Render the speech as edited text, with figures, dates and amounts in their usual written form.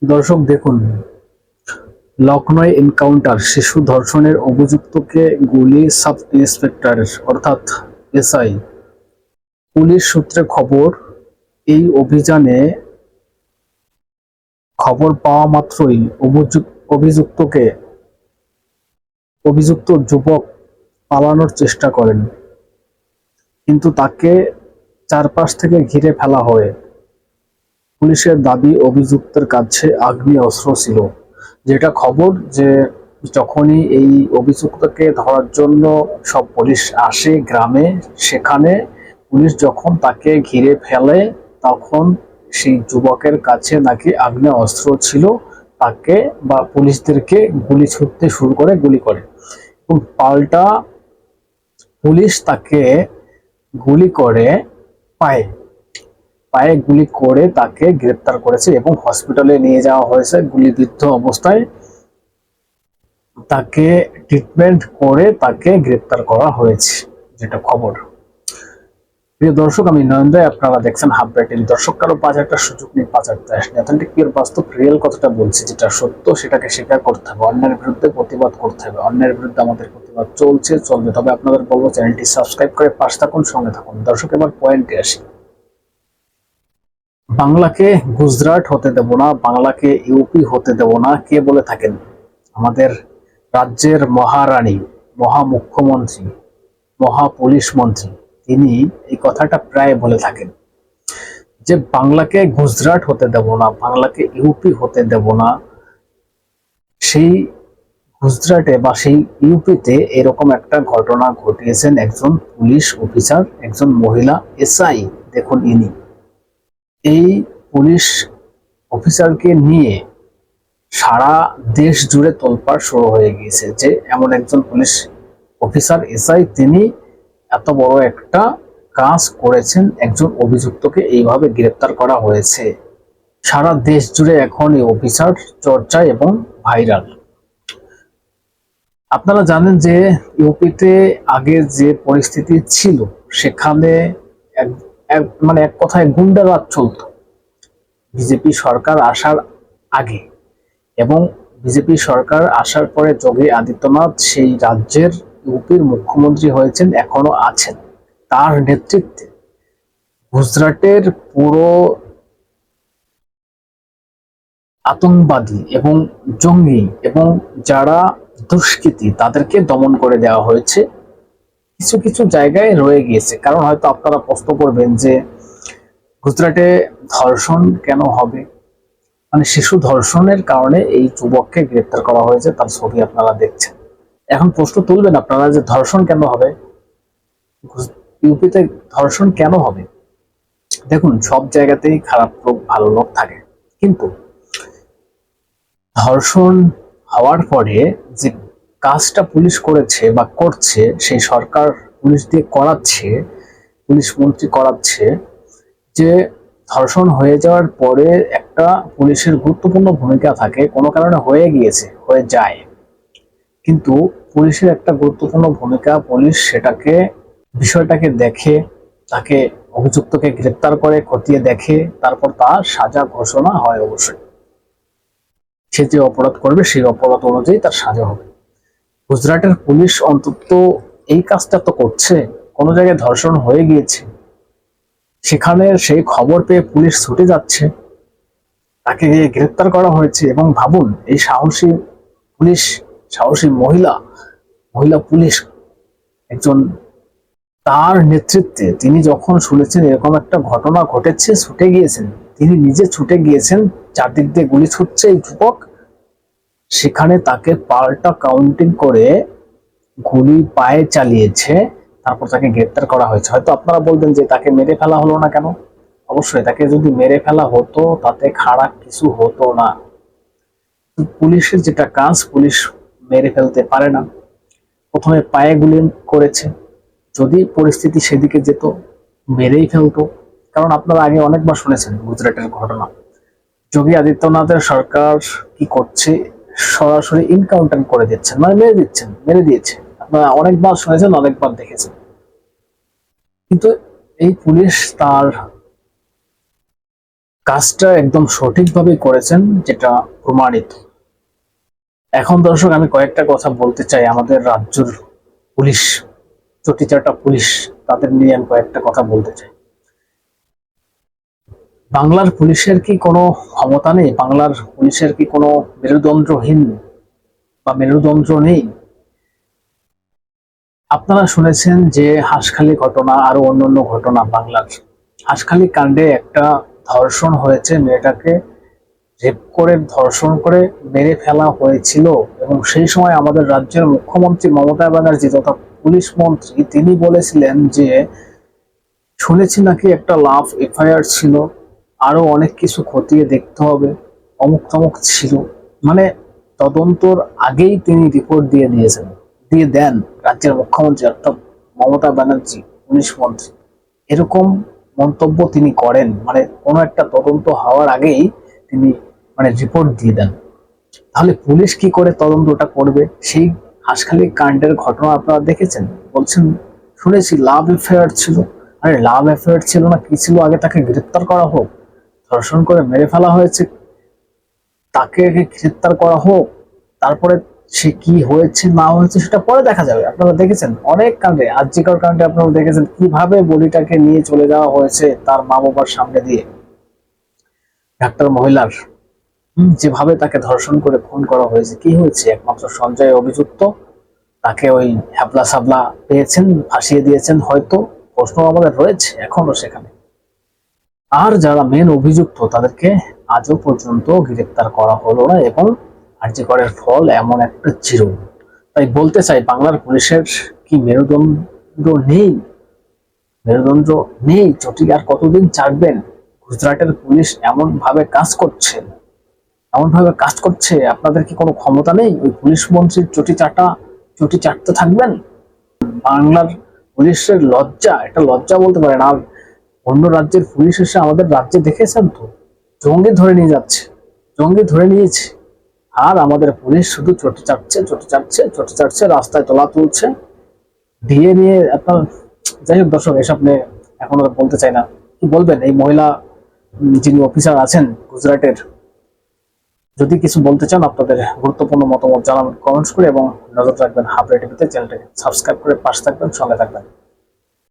দর্শক দেখুন, লখনৌ এনকাউন্টার শিশু ধর্ষণের অভিযুক্তকে গুলি সাব ইন্সপেক্টর অর্থাৎ এসআই। পুলিশ সূত্রে খবর, এই অভিযানে খবর পাওয়া মাত্রই অভিযুক্তকে অভিযুক্ত যুবক পালানোর চেষ্টা করেন, কিন্তু তাকে চারপাশ থেকে ঘিরে ফেলা হয়। পুলিশের দাবি অভিযুক্তের কাছে আগ্নেয়াস্ত্র ছিল। যেটা খবর যে যখনই এই অভিযুক্তকে ধরার জন্য সব পুলিশ আসে গ্রামে, সেখানে পুলিশ যখন তাকে ঘিরে ফেলে তখন সেই যুবকের কাছে নাকি আগ্নেয়াস্ত্র ছিল। তাকে বা পুলিশদেরকে গুলি ছুটতে শুরু করে, গুলি করে, এবং পাল্টা পুলিশ তাকে গুলি করে পায়ে পায়ে গুলি করে তাকে গ্রেপ্তার করেছে এবং হসপিটালে নিয়ে যাওয়া হয়েছে। গুলিবিদ্ধ অবস্থায় তাকে ট্রিটমেন্ট করে তাকে গ্রেপ্তার করা হয়েছে, যেটা খবর। প্রিয় দর্শক, আমি নয়ন রায়, আপনারা দেখছেন হাব ব্যাটেল। দর্শক, কারো বাজারটা সুযোগ নিয়ে বাজার দেশ অথেন্টিক পিওর বাস্তব রিয়েল কথাটা বলছি, যেটা সত্য সেটাকে স্বীকার করতে হবে, অন্যের বিরুদ্ধে প্রতিবাদ করতে হবে। অন্যের বিরুদ্ধে আমাদের প্রতিবাদ চলছে, চলবে। তবে আপনাদের বলবো চ্যানেলটি সাবস্ক্রাইব করে পাশে থাকুন, সঙ্গে থাকুন। দর্শক, এবার পয়েন্টে আসি। বাংলাকে গুজরাট হতে দেব না, বাংলাকে ইউপি হতে দেব না, কে বলে থাকেন? আমাদের রাজ্যের মহারানী, মহা মুখ্যমন্ত্রী, মহা পুলিশ মন্ত্রী, তিনি এই কথাটা প্রায় বলে থাকেন যে বাংলাকে গুজরাট হতে দেব না, বাংলাকে ইউপি হতে দেব না। সেই গুজরাটে বা সেই ইউপিতে এরকম একটা ঘটনা ঘটিয়েছেন একজন পুলিশ অফিসার, একজন মহিলা এসআই। দেখুন, ইনি এই পুলিশ অফিসারকে নিয়ে সারা দেশ জুড়ে তোলপাড় শুরু হয়ে গিয়েছে যে এমন একজন পুলিশ অফিসার এসআই, তিনি এত বড় একটা কাজ করেছেন, একজন অভিযুক্তকে এইভাবে গ্রেপ্তার করা হয়েছে। সারা দেশ জুড়ে এখন এই অফিসার চর্চা এবং ভাইরাল। আপনারা জানেন যে ইউপিতে আগে যে পরিস্থিতি ছিল, সেখানে মানে এক কথায় গুন্ডারাজ চলত বিজেপি সরকার আসার আগে, এবং বিজেপি সরকার আসার পরে যোগী আদিত্যনাথ সেই রাজ্যের ইউপির মুখ্যমন্ত্রী হয়েছেন, এখনো আছেন। তার নেতৃত্বে গুজরাটের পুরো আতঙ্কবাদী এবং জঙ্গি এবং যারা দুষ্কৃতী, তাদেরকে দমন করে দেওয়া হয়েছে। কিছু কিছু জায়গায় রয়ে গিয়েছে, কারণ হয়তো আপনারা প্রশ্ন করবেন যে গুজরাটে ধর্ষণ কেন হবে, মানে শিশু ধর্ষণের কারণে এই যুবককে গ্রেপ্তার করা হয়েছে, তার ছবি আপনারা দেখছেন। এখন প্রশ্ন তুলবেন আপনারা যে ধর্ষণ কেন হবে, ইউপিতে ধর্ষণ কেন হবে? দেখুন, সব জায়গাতেই খারাপ লোক ভালো লোক থাকে, কিন্তু ধর্ষণ হওয়ার পরে যে কাজটা পুলিশ করেছে বা করছে, সেই সরকার পুলিশ দিয়ে করাচ্ছে, পুলিশ মন্ত্রী করাচ্ছে, যে ধর্ষণ হয়ে যাওয়ার পরে একটা পুলিশের গুরুত্বপূর্ণ ভূমিকা থাকে। কোনো কারণে হয়ে গিয়েছে, হয়ে যায়, কিন্তু পুলিশের একটা গুরুত্বপূর্ণ ভূমিকা, পুলিশ সেটাকে বিষয়টাকে দেখে, তাকে অভিযুক্তকে গ্রেপ্তার করে খতিয়ে দেখে, তারপর তার সাজা ঘোষণা হয়। অবশ্যই সে যে অপরাধ করবে সেই অপরাধ অনুযায়ী তার সাজা হবে। গুজরাটের পুলিশ অন্তত এই কাজটা তো করছে। কোনো জায়গায় ধর্ষণ হয়ে গিয়েছে, সেখানে সেই খবর পেয়ে পুলিশ ছুটে যাচ্ছে, তাকে গ্রেপ্তার করা হয়েছে। এবং ভাবুন, এই সাহসী পুলিশ, সাহসী মহিলা মহিলা পুলিশ একজন, তার নেতৃত্বে তিনি যখন শুনেছেন এরকম একটা ঘটনা ঘটেছে, ছুটে গিয়েছেন, তিনি নিজে ছুটে গিয়েছেন। চারদিক দিয়ে গুলি ছুটছে এই যুবক, সেখানে তাকে পাল্টা কাউন্টিং করে গুলি পায়ে চালিয়েছে, তারপর তাকে গ্রেপ্তার করা হয়েছে। হয়তো আপনারা বলবেন যে তাকে মেরে ফেলা হলো না কেন? অবশ্যই তাকে যদি মেরে ফেলা হতো তাতে খারাপ কিছু হতো না। পুলিশের যেটা কাজ, পুলিশ মেরে ফেলতে পারে না, প্রথমে পায়ে গুলি করেছে, যদি পরিস্থিতি সেদিকে যেত মেরেই ফেলতো। কারণ আপনারা আগে অনেকবার শুনেছেন গুজরাটের ঘটনা। যোগী আদিত্যনাথের সরকার কি করছে, সরাসরি ইনকাউন্টার করে দিচ্ছেন, মানে মেরে দিচ্ছেন, মেরে দিয়েছে। আপনারা অনেকবার শুনেছেন, অনেকবার দেখেছেন। কিন্তু এই পুলিশ তার কাজটা একদম সঠিকভাবে করেছেন, যেটা প্রমাণিত। এখন দর্শক আমি কয়েকটা কথা বলতে চাই আমাদের রাজ্যের পুলিশ, চটিচাটা পুলিশ, তাদের নিয়ে আমি কয়েকটা কথা বলতে চাই। বাংলার পুলিশের কি কোনো ক্ষমতা নেই? বাংলার পুলিশের কি কোনো মেরুদণ্ডহীন বা মেরুদণ্ড নেই? আপনারা শুনেছেন যে হাঁসখালি ঘটনা, আরো অন্যান্য ঘটনা। বাংলার হাঁসখালি কাণ্ডে একটা ধর্ষণ হয়েছে, মেয়েটাকে রেপ করে ধর্ষণ করে মেরে ফেলা হয়েছিল, এবং সেই সময় আমাদের রাজ্যের মুখ্যমন্ত্রী মমতা ব্যানার্জি তথা পুলিশ মন্ত্রী তিনি বলেছিলেন যে শুনেছি নাকি একটা লাভ এফআইআর ছিল, আরো অনেক কিছু খতিয়ে দেখতে হবে, অমুক তমুক ছিল। মানে তদন্তর আগেই তিনি রিপোর্ট দিয়ে দেন রাজ্যের মুখ্যমন্ত্রী অর্থাৎ মমতা ব্যানার্জি পুলিশ মন্ত্রী। এরকম মন্তব্য তিনি করেন, মানে কোনো একটা তদন্ত হওয়ার আগেই তিনি মানে রিপোর্ট দিয়ে দেন। তাহলে পুলিশ কি করে তদন্তটা করবে? সেই হাঁসখালি কাণ্ডের ঘটনা আপনারা দেখেছেন, বলছেন শুনেছি লাভ এফআইআর ছিল। আরে লাভ এফআইআর ছিল না কি ছিল, আগে তাকে গ্রেপ্তার করা হোক। ধর্ষণ করে মেরে ফেলা হয়েছে, তাকে গ্রেপ্তার করা হোক, তারপরে সে কি হয়েছে না হয়েছে সেটা পরে দেখা যাবে। আপনারা দেখেছেন অনেক কাণ্ডে, আরজিকর কাণ্ডে আপনারা দেখেছেন কিভাবে বডিটাকে নিয়ে চলে যাওয়া হয়েছে তার মা বাবার সামনে দিয়ে, ডাক্তার মহিলার যেভাবে তাকে ধর্ষণ করে খুন করা হয়েছে। কি হয়েছে? একমাত্র সঞ্জয় অভিযুক্ত, তাকে ওই হ্যাবলা সাবলা পেয়েছেন, ফাঁসিয়ে দিয়েছেন হয়তো, প্রশ্ন আমাদের রয়েছে এখনো সেখানে। আর যারা মেন অভিযুক্ত তাদেরকে আজও পর্যন্ত গ্রেপ্তার করা হলো না, এবং আরজি করের ফল এমন একটা জিরো। তাই বলতে চাই বাংলার পুলিশের কি মেরুদণ্ড নেই? মেরুদণ্ড নেই, চটি আর কতদিন চাটবেন? গুজরাটের পুলিশ এমন ভাবে কাজ করছে, আপনাদের কি কোনো ক্ষমতা নেই? ওই পুলিশ মন্ত্রীর চটি চাটতে থাকবেন? বাংলার পুলিশের লজ্জা, এটা লজ্জা বলতে পারেন। আর অন্য রাজ্যের পুলিশ এসে আমাদের রাজ্যে দেখেছেন তো, জঙ্গি ধরে নিয়েছে, আর আমাদের পুলিশ শুধু চটি চাটছে, রাস্তায় তোলা তুলছে, দিয়ে নিয়ে আপনার। যাই হোক দর্শক, এসব নিয়ে এখন আর বলতে চাই না। কি বলবেন এই মহিলা যিনি অফিসার আছেন গুজরাটের? যদি কিছু বলতে চান আপনাদের গুরুত্বপূর্ণ মতামত জানাবেন কমেন্টস করে, এবং নজর রাখবেন হাবড়ে টিভিতে। চ্যানেলটাকে সাবস্ক্রাইব করে পাশে থাকবেন, সঙ্গে থাকবেন।